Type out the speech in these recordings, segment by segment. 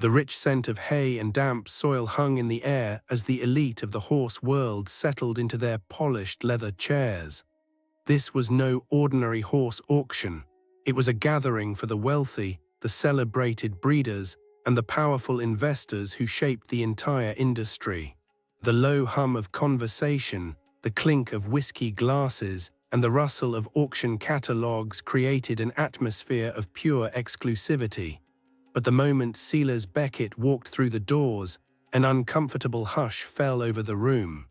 The rich scent of hay and damp soil hung in the air as the elite of the horse world settled into their polished leather chairs. This was no ordinary horse auction. It was a gathering for the wealthy, the celebrated breeders, and the powerful investors who shaped the entire industry. The low hum of conversation, the clink of whiskey glasses, and the rustle of auction catalogues created an atmosphere of pure exclusivity. But the moment Silas Becket walked through the doors, an uncomfortable hush fell over the room.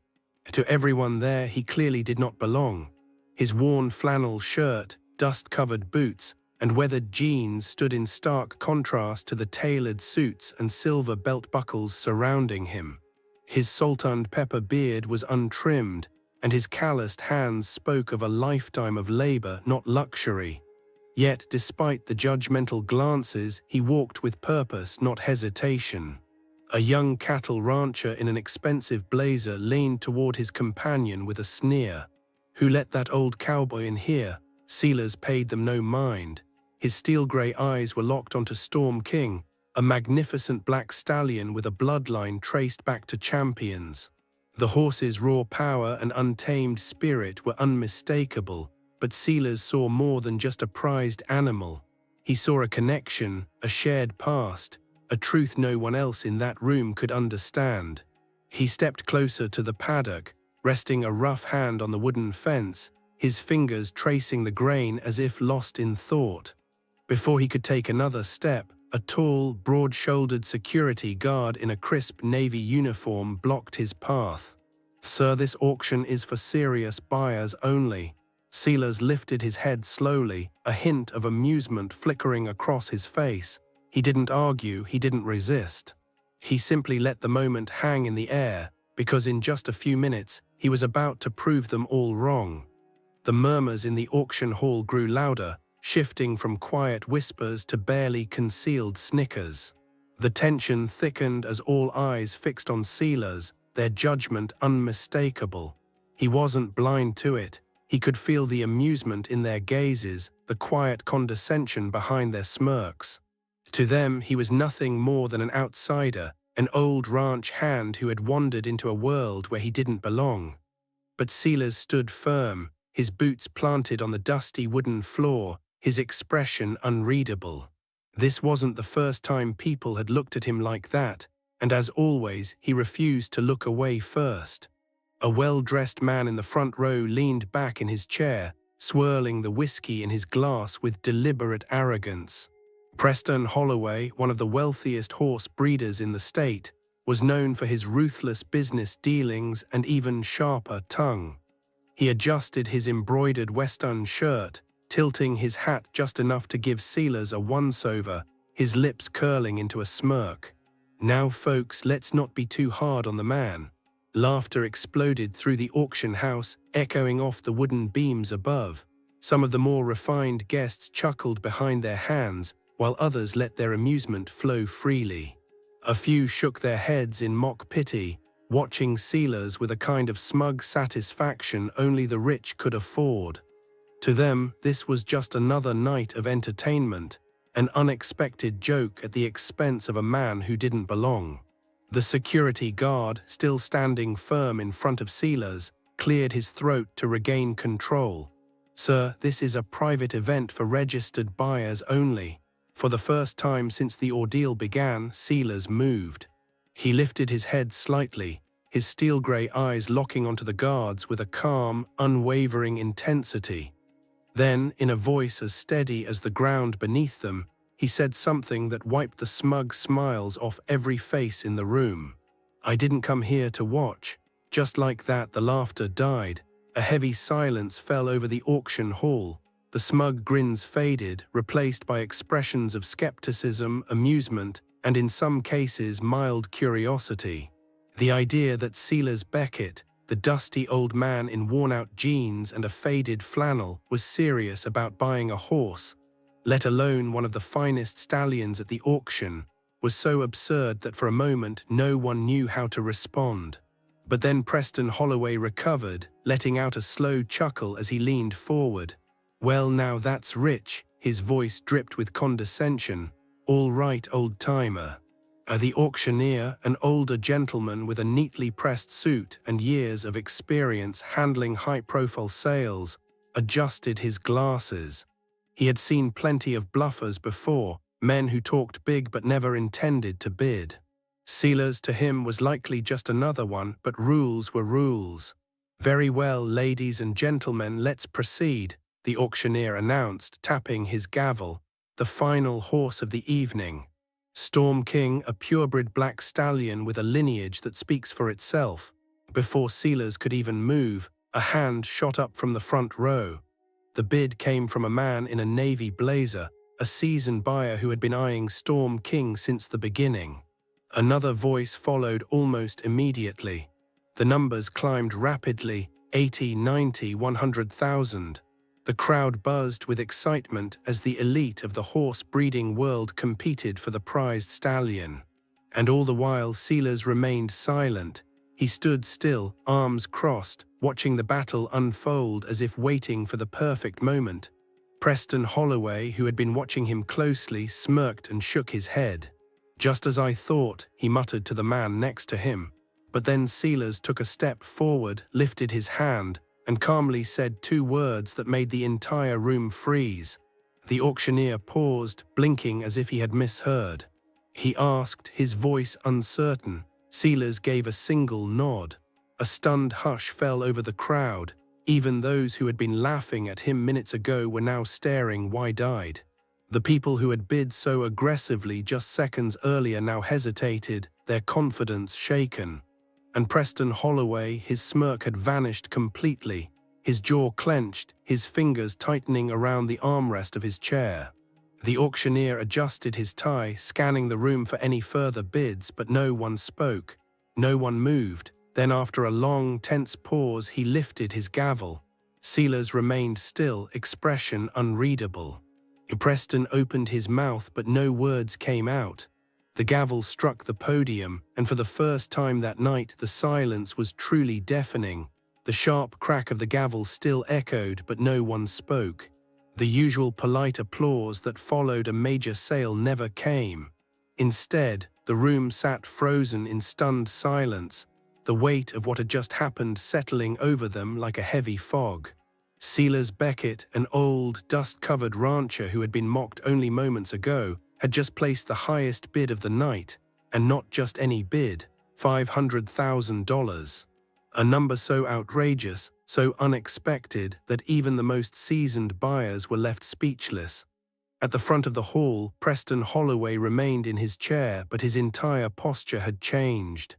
To everyone there, he clearly did not belong. His worn flannel shirt, dust-covered boots, and weathered jeans stood in stark contrast to the tailored suits and silver belt buckles surrounding him. His salt-and-pepper beard was untrimmed, and his calloused hands spoke of a lifetime of labor, not luxury. Yet, despite the judgmental glances, he walked with purpose, not hesitation. A young cattle rancher in an expensive blazer leaned toward his companion with a sneer. "Who let that old cowboy in here?" Silas paid them no mind. His steel-gray eyes were locked onto Storm King, a magnificent black stallion with a bloodline traced back to champions. The horse's raw power and untamed spirit were unmistakable, but Silas saw more than just a prized animal. He saw a connection, a shared past, a truth no one else in that room could understand. He stepped closer to the paddock, resting a rough hand on the wooden fence, his fingers tracing the grain as if lost in thought. Before he could take another step, a tall, broad-shouldered security guard in a crisp navy uniform blocked his path. "Sir, this auction is for serious buyers only." Silas lifted his head slowly, a hint of amusement flickering across his face. He didn't argue, he didn't resist. He simply let the moment hang in the air, because in just a few minutes, he was about to prove them all wrong. The murmurs in the auction hall grew louder, shifting from quiet whispers to barely concealed snickers. The tension thickened as all eyes fixed on Silas, their judgment unmistakable. He wasn't blind to it. He could feel the amusement in their gazes, the quiet condescension behind their smirks. To them, he was nothing more than an outsider, an old ranch hand who had wandered into a world where he didn't belong. But Silas stood firm, his boots planted on the dusty wooden floor, his expression unreadable. This wasn't the first time people had looked at him like that, and as always, he refused to look away first. A well-dressed man in the front row leaned back in his chair, swirling the whiskey in his glass with deliberate arrogance. Preston Holloway, one of the wealthiest horse breeders in the state, was known for his ruthless business dealings and even sharper tongue. He adjusted his embroidered Western shirt, tilting his hat just enough to give Silas a once-over, his lips curling into a smirk. "Now folks, let's not be too hard on the man." Laughter exploded through the auction house, echoing off the wooden beams above. Some of the more refined guests chuckled behind their hands, while others let their amusement flow freely. A few shook their heads in mock pity, watching Silas with a kind of smug satisfaction only the rich could afford. To them, this was just another night of entertainment, an unexpected joke at the expense of a man who didn't belong. The security guard, still standing firm in front of Silas, cleared his throat to regain control. "Sir, this is a private event for registered buyers only." For the first time since the ordeal began, Silas moved. He lifted his head slightly, his steel-grey eyes locking onto the guards with a calm, unwavering intensity. Then, in a voice as steady as the ground beneath them, he said something that wiped the smug smiles off every face in the room. "I didn't come here to watch." Just like that, the laughter died. A heavy silence fell over the auction hall. The smug grins faded, replaced by expressions of skepticism, amusement, and in some cases mild curiosity. The idea that Silas Becket, the dusty old man in worn-out jeans and a faded flannel, was serious about buying a horse, let alone one of the finest stallions at the auction, was so absurd that for a moment no one knew how to respond. But then Preston Holloway recovered, letting out a slow chuckle as he leaned forward. "Well, now that's rich," his voice dripped with condescension. "All right, old-timer. The auctioneer, an older gentleman with a neatly pressed suit and years of experience handling high-profile sales, adjusted his glasses. He had seen plenty of bluffers before, men who talked big but never intended to bid. Silas to him was likely just another one, but rules were rules. "Very well, ladies and gentlemen, let's proceed," the auctioneer announced, tapping his gavel. "The final horse of the evening. Storm King, a purebred black stallion with a lineage that speaks for itself." Before Silas could even move, a hand shot up from the front row. The bid came from a man in a navy blazer, a seasoned buyer who had been eyeing Storm King since the beginning. Another voice followed almost immediately. The numbers climbed rapidly, 80, 90, 100,000. The crowd buzzed with excitement as the elite of the horse-breeding world competed for the prized stallion. And all the while Silas remained silent. He stood still, arms crossed, watching the battle unfold as if waiting for the perfect moment. Preston Holloway, who had been watching him closely, smirked and shook his head. "Just as I thought," he muttered to the man next to him. But then Silas took a step forward, lifted his hand, and calmly said two words that made the entire room freeze. The auctioneer paused, blinking as if he had misheard. He asked, his voice uncertain. Silas gave a single nod. A stunned hush fell over the crowd. Even those who had been laughing at him minutes ago were now staring wide-eyed. The people who had bid so aggressively just seconds earlier now hesitated, their confidence shaken. And Preston Holloway, his smirk had vanished completely, his jaw clenched, his fingers tightening around the armrest of his chair. The auctioneer adjusted his tie, scanning the room for any further bids, but no one spoke. No one moved. Then after a long, tense pause, he lifted his gavel. Silas remained still, expression unreadable. Preston opened his mouth, but no words came out. The gavel struck the podium, and for the first time that night the silence was truly deafening. The sharp crack of the gavel still echoed, but no one spoke. The usual polite applause that followed a major sale never came. Instead, the room sat frozen in stunned silence, the weight of what had just happened settling over them like a heavy fog. Silas Becket, an old, dust-covered rancher who had been mocked only moments ago, had just placed the highest bid of the night, and not just any bid, $500,000. A number so outrageous, so unexpected, that even the most seasoned buyers were left speechless. At the front of the hall, Preston Holloway remained in his chair, but his entire posture had changed.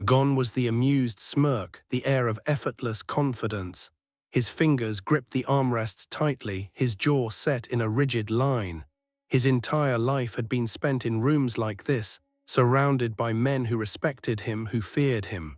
Gone was the amused smirk, the air of effortless confidence. His fingers gripped the armrests tightly, his jaw set in a rigid line. His entire life had been spent in rooms like this, surrounded by men who respected him, who feared him.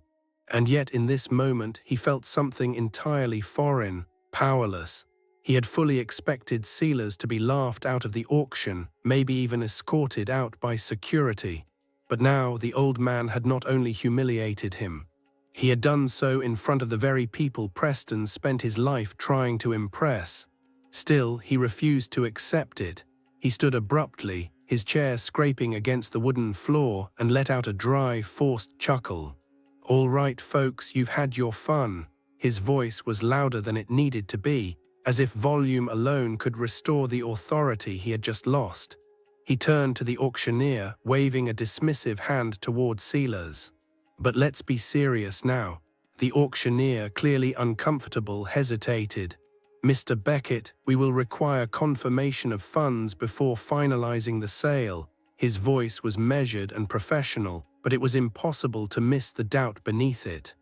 And yet in this moment he felt something entirely foreign, powerless. He had fully expected Silas to be laughed out of the auction, maybe even escorted out by security. But now the old man had not only humiliated him. He had done so in front of the very people Preston spent his life trying to impress. Still, he refused to accept it. He stood abruptly, his chair scraping against the wooden floor, and let out a dry, forced chuckle. "All right, folks, you've had your fun." His voice was louder than it needed to be, as if volume alone could restore the authority he had just lost. He turned to the auctioneer, waving a dismissive hand toward Silas. "But let's be serious now." The auctioneer, clearly uncomfortable, hesitated. "Mr. Becket, we will require confirmation of funds before finalizing the sale." His voice was measured and professional, but it was impossible to miss the doubt beneath it.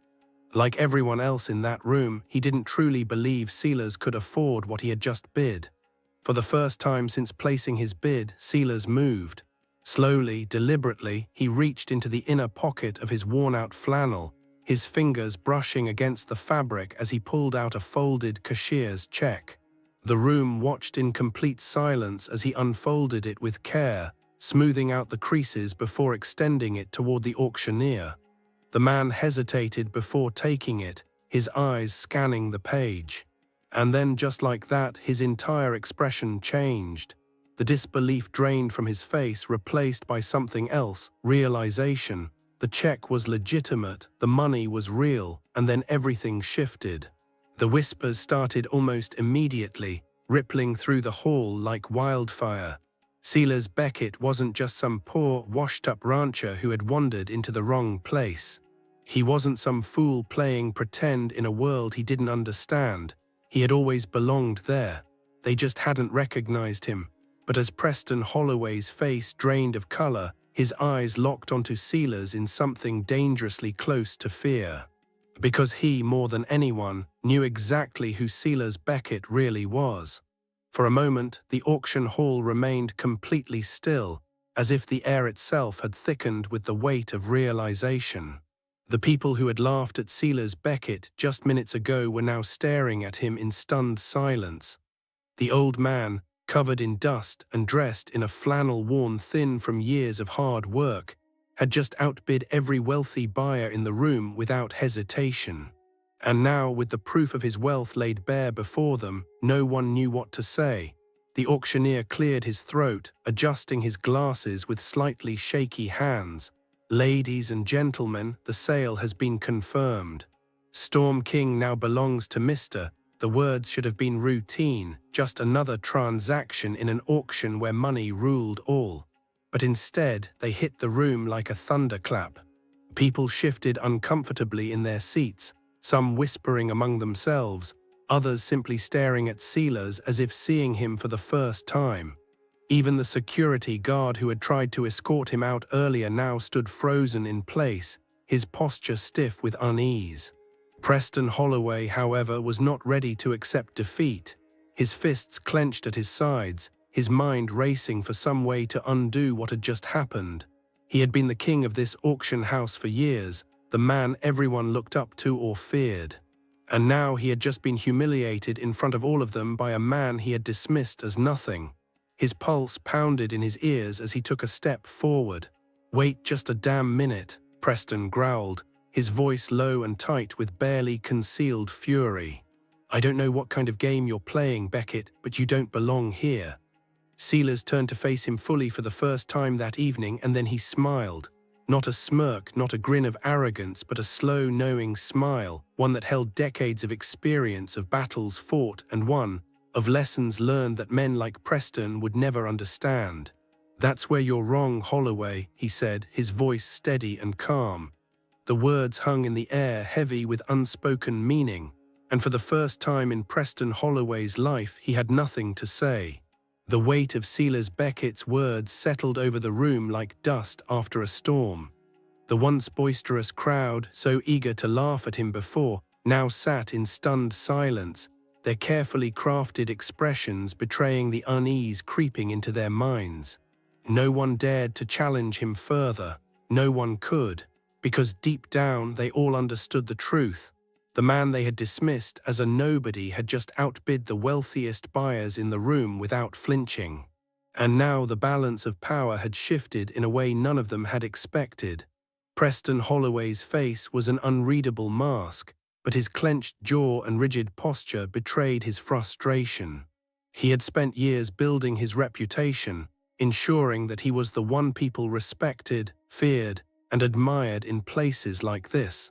Like everyone else in that room, he didn't truly believe Silas could afford what he had just bid. For the first time since placing his bid, Silas moved. Slowly, deliberately, he reached into the inner pocket of his worn-out flannel, his fingers brushing against the fabric as he pulled out a folded cashier's check. The room watched in complete silence as he unfolded it with care, smoothing out the creases before extending it toward the auctioneer. The man hesitated before taking it, his eyes scanning the page. And then, just like that, his entire expression changed. The disbelief drained from his face, replaced by something else, realization. The check was legitimate, the money was real, and then everything shifted. The whispers started almost immediately, rippling through the hall like wildfire. Silas Becket wasn't just some poor, washed-up rancher who had wandered into the wrong place. He wasn't some fool playing pretend in a world he didn't understand. He had always belonged there. They just hadn't recognized him. But as Preston Holloway's face drained of color, his eyes locked onto Silas in something dangerously close to fear. Because he, more than anyone, knew exactly who Silas Becket really was. For a moment, the auction hall remained completely still, as if the air itself had thickened with the weight of realization. The people who had laughed at Silas Becket just minutes ago were now staring at him in stunned silence. The old man, covered in dust and dressed in a flannel worn thin from years of hard work, had just outbid every wealthy buyer in the room without hesitation. And now, with the proof of his wealth laid bare before them, no one knew what to say. The auctioneer cleared his throat, adjusting his glasses with slightly shaky hands. "Ladies and gentlemen, the sale has been confirmed. Storm King now belongs to Mr." The words should have been routine, just another transaction in an auction where money ruled all. But instead, they hit the room like a thunderclap. People shifted uncomfortably in their seats, some whispering among themselves, others simply staring at Silas as if seeing him for the first time. Even the security guard who had tried to escort him out earlier now stood frozen in place, his posture stiff with unease. Preston Holloway, however, was not ready to accept defeat. His fists clenched at his sides, his mind racing for some way to undo what had just happened. He had been the king of this auction house for years, the man everyone looked up to or feared. And now he had just been humiliated in front of all of them by a man he had dismissed as nothing. His pulse pounded in his ears as he took a step forward. "Wait just a damn minute," Preston growled, his voice low and tight with barely concealed fury. "I don't know what kind of game you're playing, Becket, but you don't belong here." Silas turned to face him fully for the first time that evening, and then he smiled. Not a smirk, not a grin of arrogance, but a slow, knowing smile, one that held decades of experience of battles fought and won, of lessons learned that men like Preston would never understand. "That's where you're wrong, Holloway," he said, his voice steady and calm. The words hung in the air, heavy with unspoken meaning, and for the first time in Preston Holloway's life, he had nothing to say. The weight of Silas Becket's words settled over the room like dust after a storm. The once boisterous crowd, so eager to laugh at him before, now sat in stunned silence, their carefully crafted expressions betraying the unease creeping into their minds. No one dared to challenge him further. No one could. Because deep down they all understood the truth. The man they had dismissed as a nobody had just outbid the wealthiest buyers in the room without flinching. And now the balance of power had shifted in a way none of them had expected. Preston Holloway's face was an unreadable mask, but his clenched jaw and rigid posture betrayed his frustration. He had spent years building his reputation, ensuring that he was the one people respected, feared, and admired in places like this.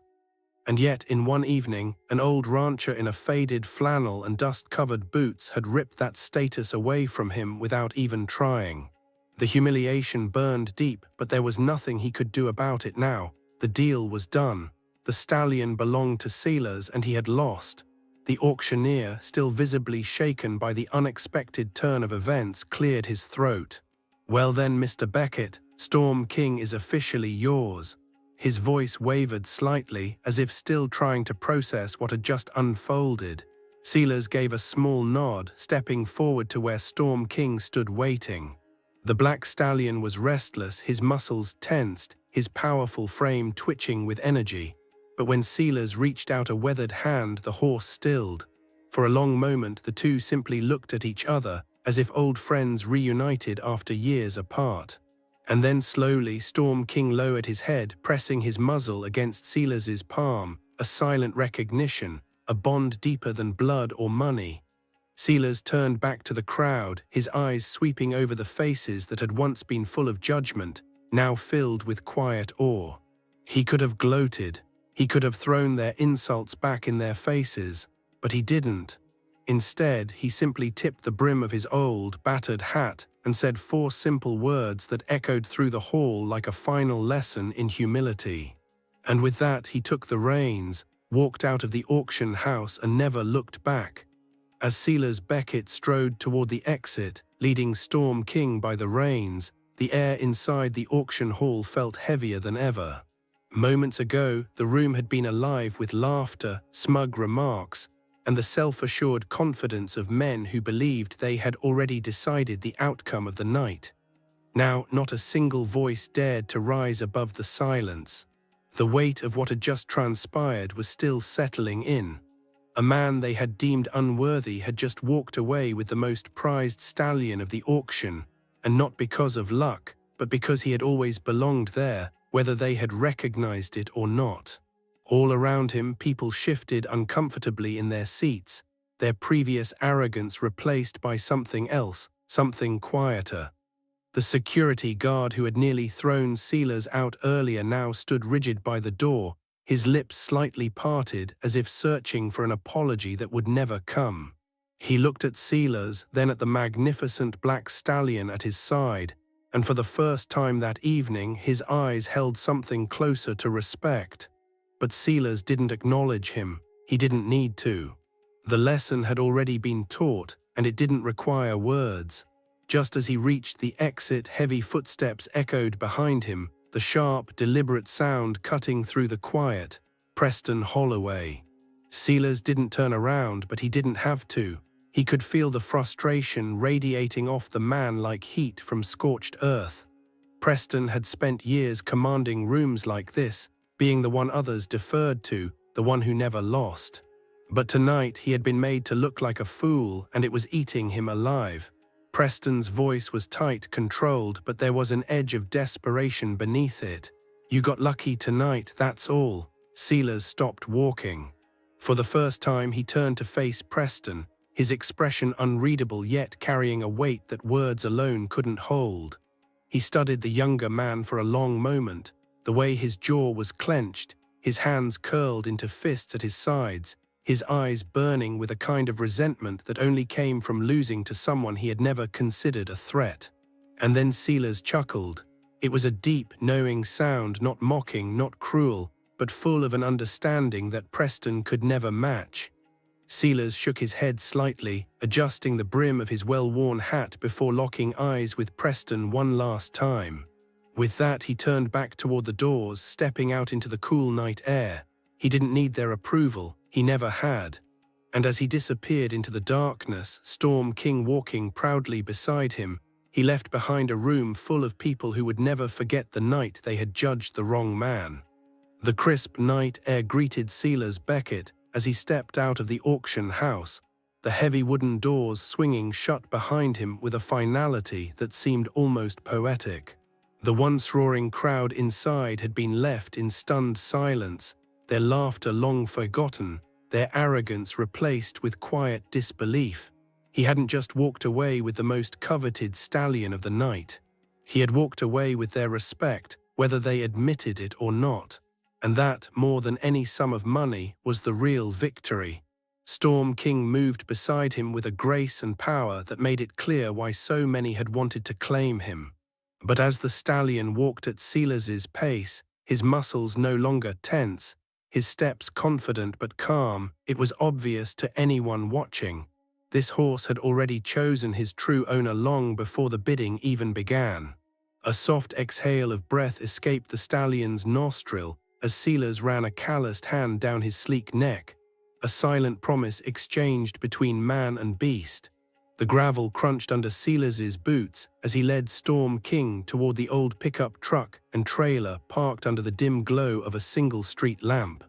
And yet, in one evening, an old rancher in a faded flannel and dust-covered boots had ripped that status away from him without even trying. The humiliation burned deep, but there was nothing he could do about it now. The deal was done. The Stallion belonged to Silas, and he had lost. The auctioneer, still visibly shaken by the unexpected turn of events, cleared his throat. "Well then, Mr. Becket, Storm King is officially yours." His voice wavered slightly, as if still trying to process what had just unfolded. Silas gave a small nod, stepping forward to where Storm King stood waiting. The black stallion was restless, his muscles tensed, his powerful frame twitching with energy. But when Silas reached out a weathered hand, the horse stilled. For a long moment, the two simply looked at each other, as if old friends reunited after years apart. And then slowly, Storm King lowered his head, pressing his muzzle against Silas's palm, a silent recognition, a bond deeper than blood or money. Silas turned back to the crowd, his eyes sweeping over the faces that had once been full of judgment, now filled with quiet awe. He could have gloated. He could have thrown their insults back in their faces, but he didn't. Instead, he simply tipped the brim of his old, battered hat and said 4 simple words that echoed through the hall like a final lesson in humility. And with that, he took the reins, walked out of the auction house and never looked back. As Silas Becket strode toward the exit, leading Storm King by the reins, the air inside the auction hall felt heavier than ever. Moments ago, the room had been alive with laughter, smug remarks, and the self-assured confidence of men who believed they had already decided the outcome of the night. Now, not a single voice dared to rise above the silence. The weight of what had just transpired was still settling in. A man they had deemed unworthy had just walked away with the most prized stallion of the auction, and not because of luck, but because he had always belonged there, whether they had recognized it or not. All around him, people shifted uncomfortably in their seats, their previous arrogance replaced by something else, something quieter. The security guard who had nearly thrown Silas out earlier now stood rigid by the door, his lips slightly parted as if searching for an apology that would never come. He looked at Silas, then at the magnificent black stallion at his side, and for the first time that evening his eyes held something closer to respect. But Silas didn't acknowledge him. He didn't need to. The lesson had already been taught, and it didn't require words. Just as he reached the exit, heavy footsteps echoed behind him, the sharp, deliberate sound cutting through the quiet. Preston Holloway. Silas didn't turn around, but he didn't have to. He could feel the frustration radiating off the man like heat from scorched earth. Preston had spent years commanding rooms like this, being the one others deferred to, the one who never lost. But tonight he had been made to look like a fool, and it was eating him alive. Preston's voice was tight, controlled, but there was an edge of desperation beneath it. "You got lucky tonight, that's all." Silas stopped walking. For the first time he turned to face Preston, his expression unreadable yet carrying a weight that words alone couldn't hold. He studied the younger man for a long moment, the way his jaw was clenched, his hands curled into fists at his sides, his eyes burning with a kind of resentment that only came from losing to someone he had never considered a threat. And then Silas chuckled. It was a deep, knowing sound, not mocking, not cruel, but full of an understanding that Preston could never match. Silas shook his head slightly, adjusting the brim of his well-worn hat before locking eyes with Preston one last time. With that, he turned back toward the doors, stepping out into the cool night air. He didn't need their approval. He never had. And as he disappeared into the darkness, Storm King walking proudly beside him, he left behind a room full of people who would never forget the night they had judged the wrong man. The crisp night air greeted Silas Becket as he stepped out of the auction house, the heavy wooden doors swinging shut behind him with a finality that seemed almost poetic. The once roaring crowd inside had been left in stunned silence, their laughter long forgotten, their arrogance replaced with quiet disbelief. He hadn't just walked away with the most coveted stallion of the night. He had walked away with their respect, whether they admitted it or not. And that, more than any sum of money, was the real victory. Storm King moved beside him with a grace and power that made it clear why so many had wanted to claim him. But as the stallion walked at Silas's pace, his muscles no longer tense, his steps confident but calm, it was obvious to anyone watching. This horse had already chosen his true owner long before the bidding even began. A soft exhale of breath escaped the stallion's nostril as Silas ran a calloused hand down his sleek neck, a silent promise exchanged between man and beast. The gravel crunched under Silas's boots as he led Storm King toward the old pickup truck and trailer parked under the dim glow of a single street lamp.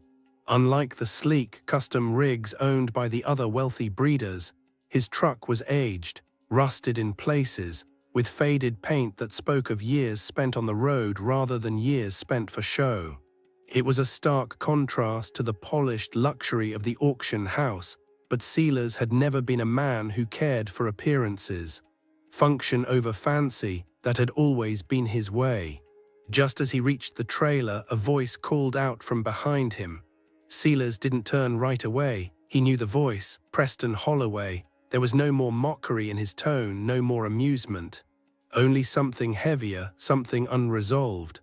Unlike the sleek, custom rigs owned by the other wealthy breeders, his truck was aged, rusted in places, with faded paint that spoke of years spent on the road rather than years spent for show. It was a stark contrast to the polished luxury of the auction house, but Silas had never been a man who cared for appearances. Function over fancy, that had always been his way. Just as he reached the trailer, a voice called out from behind him. Silas didn't turn right away. He knew the voice, Preston Holloway. There was no more mockery in his tone, no more amusement. Only something heavier, something unresolved.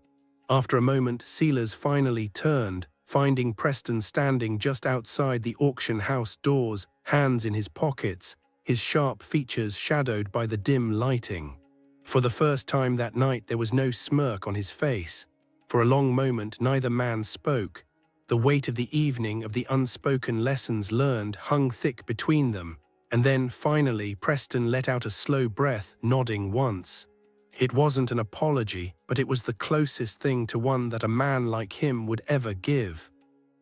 After a moment, Silas finally turned, finding Preston standing just outside the auction house doors, hands in his pockets, his sharp features shadowed by the dim lighting. For the first time that night, there was no smirk on his face. For a long moment, neither man spoke. The weight of the evening, of the unspoken lessons learned, hung thick between them. And then, finally, Preston let out a slow breath, nodding once. It wasn't an apology, but it was the closest thing to one that a man like him would ever give.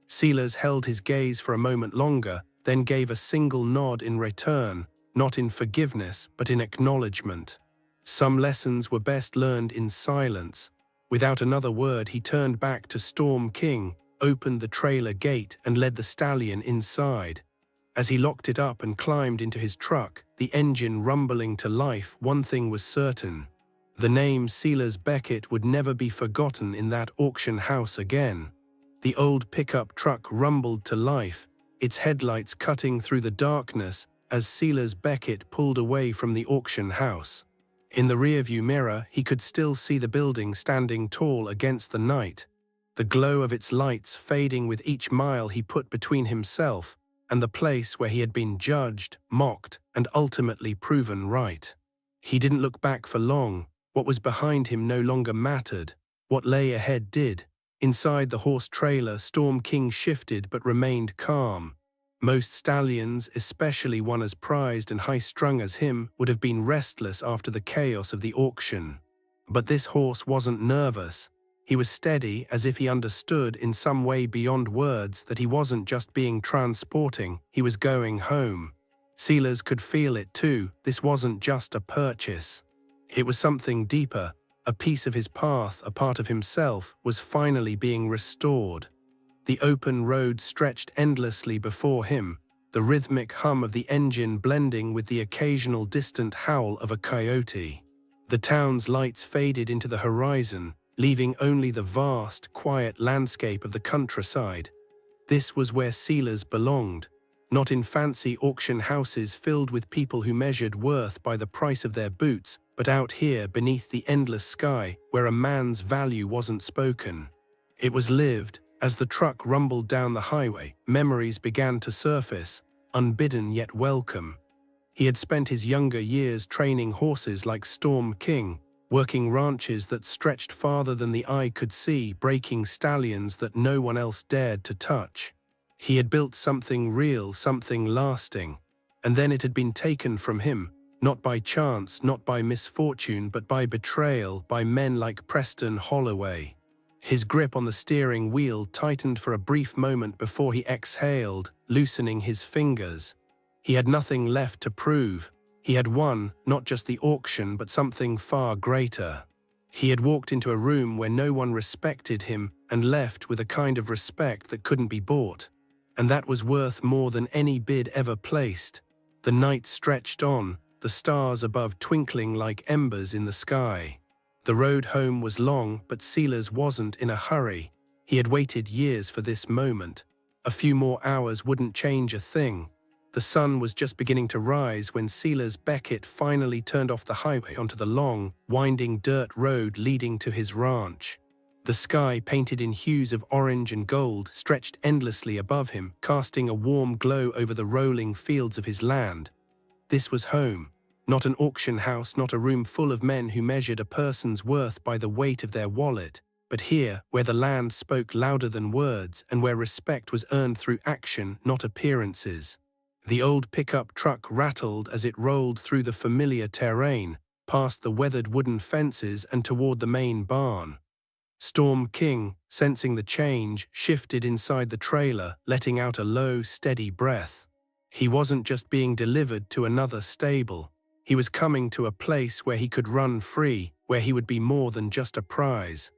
Silas held his gaze for a moment longer, then gave a single nod in return, not in forgiveness, but in acknowledgement. Some lessons were best learned in silence. Without another word, he turned back to Storm King, opened the trailer gate, and led the Stallion inside. As he locked it up and climbed into his truck, the engine rumbling to life, one thing was certain. The name Silas Becket would never be forgotten in that auction house again. The old pickup truck rumbled to life, its headlights cutting through the darkness as Silas Becket pulled away from the auction house. In the rearview mirror, he could still see the building standing tall against the night, the glow of its lights fading with each mile he put between himself and the place where he had been judged, mocked, and ultimately proven right. He didn't look back for long. What was behind him no longer mattered. What lay ahead did. Inside the horse trailer, Storm King shifted but remained calm. Most stallions, especially one as prized and high-strung as him, would have been restless after the chaos of the auction. But this horse wasn't nervous. He was steady, as if he understood in some way beyond words that he wasn't just being transporting, he was going home. Silas could feel it too. This wasn't just a purchase. It was something deeper. A piece of his path, a part of himself, was finally being restored. The open road stretched endlessly before him, the rhythmic hum of the engine blending with the occasional distant howl of a coyote. The town's lights faded into the horizon, leaving only the vast, quiet landscape of the countryside. This was where Silas belonged, not in fancy auction houses filled with people who measured worth by the price of their boots, but out here beneath the endless sky, where a man's value wasn't spoken. It was lived. As the truck rumbled down the highway, memories began to surface, unbidden yet welcome. He had spent his younger years training horses like Storm King, working ranches that stretched farther than the eye could see, breaking stallions that no one else dared to touch. He had built something real, something lasting, and then it had been taken from him, not by chance, not by misfortune, but by betrayal, by men like Preston Holloway. His grip on the steering wheel tightened for a brief moment before he exhaled, loosening his fingers. He had nothing left to prove. He had won, not just the auction, but something far greater. He had walked into a room where no one respected him and left with a kind of respect that couldn't be bought. And that was worth more than any bid ever placed. The night stretched on, the stars above twinkling like embers in the sky. The road home was long, but Silas wasn't in a hurry. He had waited years for this moment. A few more hours wouldn't change a thing. The sun was just beginning to rise when Silas Becket finally turned off the highway onto the long, winding dirt road leading to his ranch. The sky, painted in hues of orange and gold, stretched endlessly above him, casting a warm glow over the rolling fields of his land. This was home. Not an auction house, not a room full of men who measured a person's worth by the weight of their wallet, but here, where the land spoke louder than words and where respect was earned through action, not appearances. The old pickup truck rattled as it rolled through the familiar terrain, past the weathered wooden fences and toward the main barn. Storm King, sensing the change, shifted inside the trailer, letting out a low, steady breath. He wasn't just being delivered to another stable. He was coming to a place where he could run free, where he would be more than just a prize.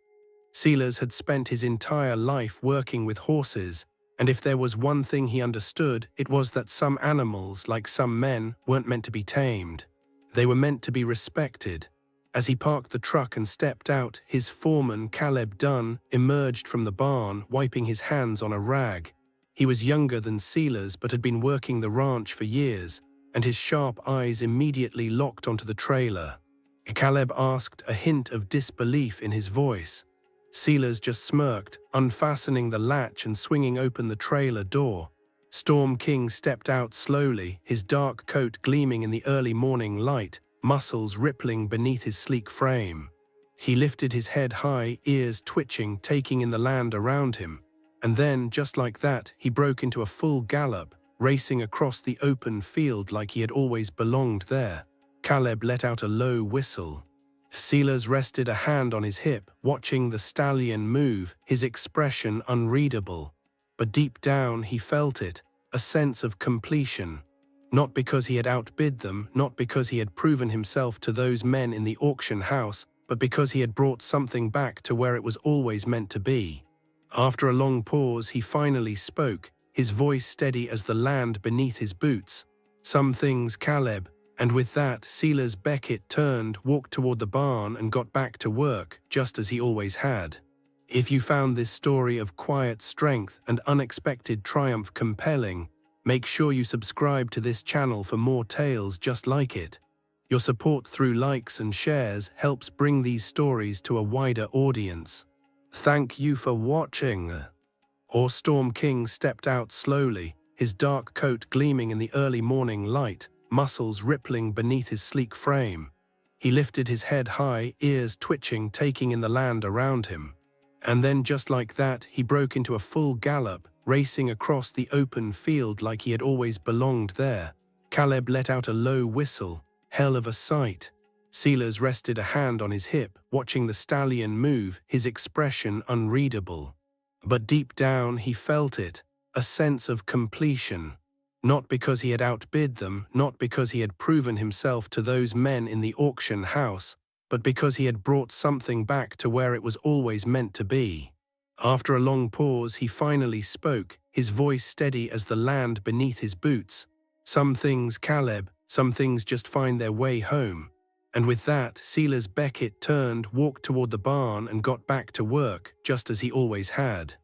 Silas had spent his entire life working with horses, And if there was one thing he understood, it was that some animals, like some men, weren't meant to be tamed. They were meant to be respected. As he parked the truck and stepped out, his foreman, Caleb Dunn, emerged from the barn, wiping his hands on a rag. He was younger than Silas but had been working the ranch for years, and his sharp eyes immediately locked onto the trailer. Caleb asked, a hint of disbelief in his voice. Silas just smirked, unfastening the latch and swinging open the trailer door. Storm King stepped out slowly, his dark coat gleaming in the early morning light, muscles rippling beneath his sleek frame. He lifted his head high, ears twitching, taking in the land around him. And then, just like that, he broke into a full gallop, racing across the open field like he had always belonged there. Caleb let out a low whistle. Silas rested a hand on his hip, watching the stallion move, his expression unreadable. But deep down he felt it, a sense of completion. Not because he had outbid them, not because he had proven himself to those men in the auction house, but because he had brought something back to where it was always meant to be. After a long pause, he finally spoke, his voice steady as the land beneath his boots. Some things, Caleb. And with that, Silas Becket turned, walked toward the barn and got back to work, just as he always had. If you found this story of quiet strength and unexpected triumph compelling, make sure you subscribe to this channel for more tales just like it. Your support through likes and shares helps bring these stories to a wider audience. Thank you for watching. Or Storm King stepped out slowly, his dark coat gleaming in the early morning light, muscles rippling beneath his sleek frame. He lifted his head high, ears twitching, taking in the land around him. And then just like that, he broke into a full gallop, racing across the open field like he had always belonged there. Caleb let out a low whistle. Hell of a sight. Silas rested a hand on his hip, watching the stallion move, his expression unreadable. But deep down he felt it, a sense of completion. Not because he had outbid them, not because he had proven himself to those men in the auction house, but because he had brought something back to where it was always meant to be. After a long pause, he finally spoke, his voice steady as the land beneath his boots. Some things, Caleb, some things just find their way home. And with that, Silas Becket turned, walked toward the barn and got back to work, just as he always had.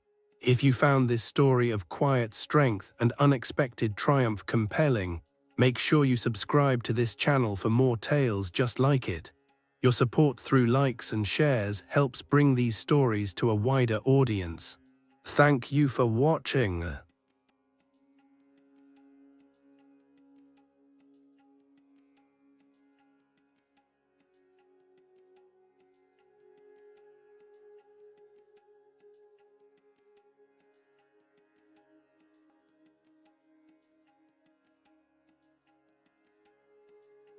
If you found this story of quiet strength and unexpected triumph compelling, make sure you subscribe to this channel for more tales just like it. Your support through likes and shares helps bring these stories to a wider audience. Thank you for watching.